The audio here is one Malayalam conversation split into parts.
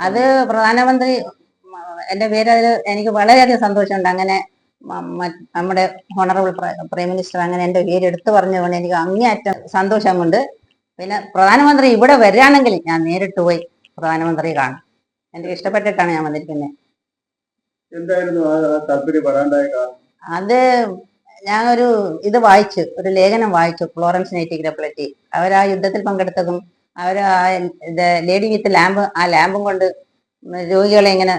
അത് പ്രധാനമന്ത്രി എൻ്റെ പേര് അതിൽ എനിക്ക് വളരെയധികം സന്തോഷമുണ്ട്. അങ്ങനെ നമ്മുടെ ഹോണറബിൾ പ്രൈം മിനിസ്റ്റർ അങ്ങനെ എൻ്റെ പേര് എടുത്തു പറഞ്ഞതുകൊണ്ട് എനിക്ക് അങ്ങേയറ്റം സന്തോഷമുണ്ട്. പിന്നെ പ്രധാനമന്ത്രി ഇവിടെ വരികയാണെങ്കിൽ ഞാൻ നേരിട്ട് പോയി പ്രധാനമന്ത്രി കാണും. എനിക്ക് ഇഷ്ടപ്പെട്ടിട്ടാണ് ഞാൻ വന്നിരിക്കുന്നത്. അത് ഞാൻ ഇത് വായിച്ചു, ഒരു ലേഖനം വായിച്ചു, ഫ്ലോറൻസ് നൈറ്റിംഗേലിനെ പറ്റി. അവർ ആ യുദ്ധത്തിൽ പങ്കെടുത്തതും അവർ ആ ലേഡി വിത്ത് ലാമ്പ്, ആ ലാമ്പും കൊണ്ട് രോഗികളെ ഇങ്ങനെ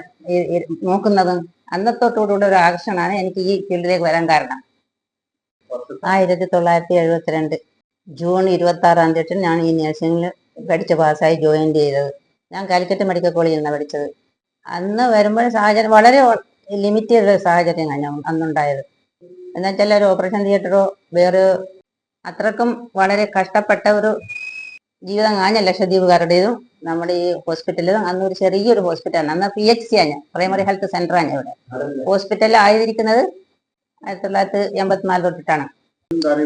നോക്കുന്നതും അന്നത്തോടുകൂടി ഒരു ആകർഷണമാണ് എനിക്ക് ഈ ഫീൽഡിലേക്ക് വരാൻ കാരണം. 1972 ജൂൺ 26 ഞാൻ ഈ നഴ്സിംഗിൽ പഠിച്ച് പാസ്സായി ജോയിൻ ചെയ്തത്. ഞാൻ കാലിക്കറ്റ് മെഡിക്കൽ കോളേജിൽ നിന്നാണ് പഠിച്ചത്. അന്ന് വരുമ്പോൾ സാഹചര്യം വളരെ ലിമിറ്റഡ് സാഹചര്യമാണ് അന്നുണ്ടായത്. എന്നുവെച്ചാൽ ഒരു ഓപ്പറേഷൻ തിയേറ്ററോ വേറെ അത്രക്കും വളരെ കഷ്ടപ്പെട്ട ഒരു ജീവിതം കാഞ്ഞ ലക്ഷദ്വീപുകാരുടേതും നമ്മുടെ ഈ ഹോസ്പിറ്റലും അന്ന് ഒരു ചെറിയൊരു ഹോസ്പിറ്റലാണ്. അന്ന് PHC ആണ്, പ്രൈമറി ഹെൽത്ത് സെന്റർ ആണ്. ഇവിടെ ഹോസ്പിറ്റലിൽ ആയിരിക്കുന്നത് 1984 തൊട്ടിട്ടാണ്.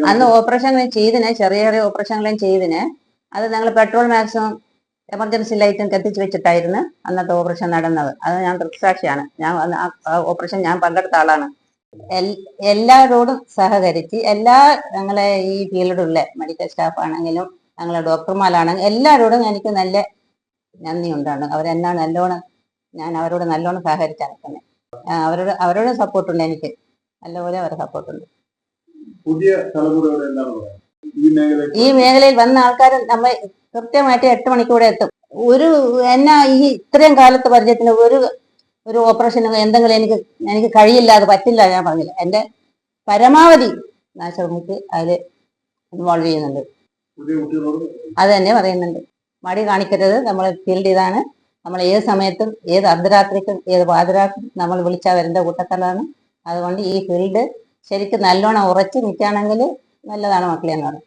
അന്ന് ഓപ്പറേഷനുകൾ ചെയ്തിന്, ചെറിയ ചെറിയ ഓപ്പറേഷനുകളും ചെയ്തിന്. അത് ഞങ്ങൾ പെട്രോൾ മാക്സും എമർജൻസി ലൈറ്റും കത്തിച്ച് വെച്ചിട്ടായിരുന്നു അന്നത്തെ ഓപ്പറേഷൻ നടന്നത്. അത് ഞാൻ ദൃക്സാക്ഷിയാണ്. ഞാൻ ഓപ്പറേഷൻ ഞാൻ പങ്കെടുത്ത ആളാണ്. എല്ലാവരോടും സഹകരിച്ച് ഞങ്ങളെ ഈ ഫീൽഡിലുള്ള മെഡിക്കൽ സ്റ്റാഫ് ആണെങ്കിലും ഞങ്ങളെ ഡോക്ടർമാരാണെങ്കിലും എല്ലാവരോടും എനിക്ക് നല്ല നന്ദി ഉണ്ടാണ്. അവരെന്നാണ് നല്ലോണം, ഞാൻ അവരോട് നല്ലോണം സഹകരിച്ചാണ് തന്നെ. അവരോട് സപ്പോർട്ടുണ്ട്, എനിക്ക് നല്ലപോലെ അവരുടെ സപ്പോർട്ടുണ്ട്. ഈ മേഖലയിൽ വന്ന ആൾക്കാർ നമ്മൾ കൃത്യമായിട്ട് 8 മണിക്കൂടെ എത്തും. ഈ ഇത്രയും കാലത്ത് പരിചയത്തിന് ഒരു ഓപ്പറേഷൻ എന്തെങ്കിലും എനിക്ക് കഴിയില്ല, അത് പറ്റില്ല, ഞാൻ പറഞ്ഞില്ല. എൻ്റെ പരമാവധി ഞാൻ ശ്രമിച്ച് അതിൽ ഇൻവോൾവ് ചെയ്യുന്നുണ്ട്. അത് തന്നെ പറയുന്നുണ്ട്. മടി കാണിക്കരുത്. നമ്മളെ ഫീൽഡ് ഇതാണ്. നമ്മൾ ഏത് സമയത്തും, ഏത് അർദ്ധരാത്രിക്കും ഏത് പാതിരാക്കും നമ്മൾ വിളിച്ചാൽ വരേണ്ട കൂട്ടത്തിലാണ്. അതുകൊണ്ട് ഈ ഫീൽഡ് ശരിക്കും നല്ലോണം ഉറച്ചു നിൽക്കുകയാണെങ്കിൽ നല്ലതാണ് മക്കളെ എന്ന് പറയും.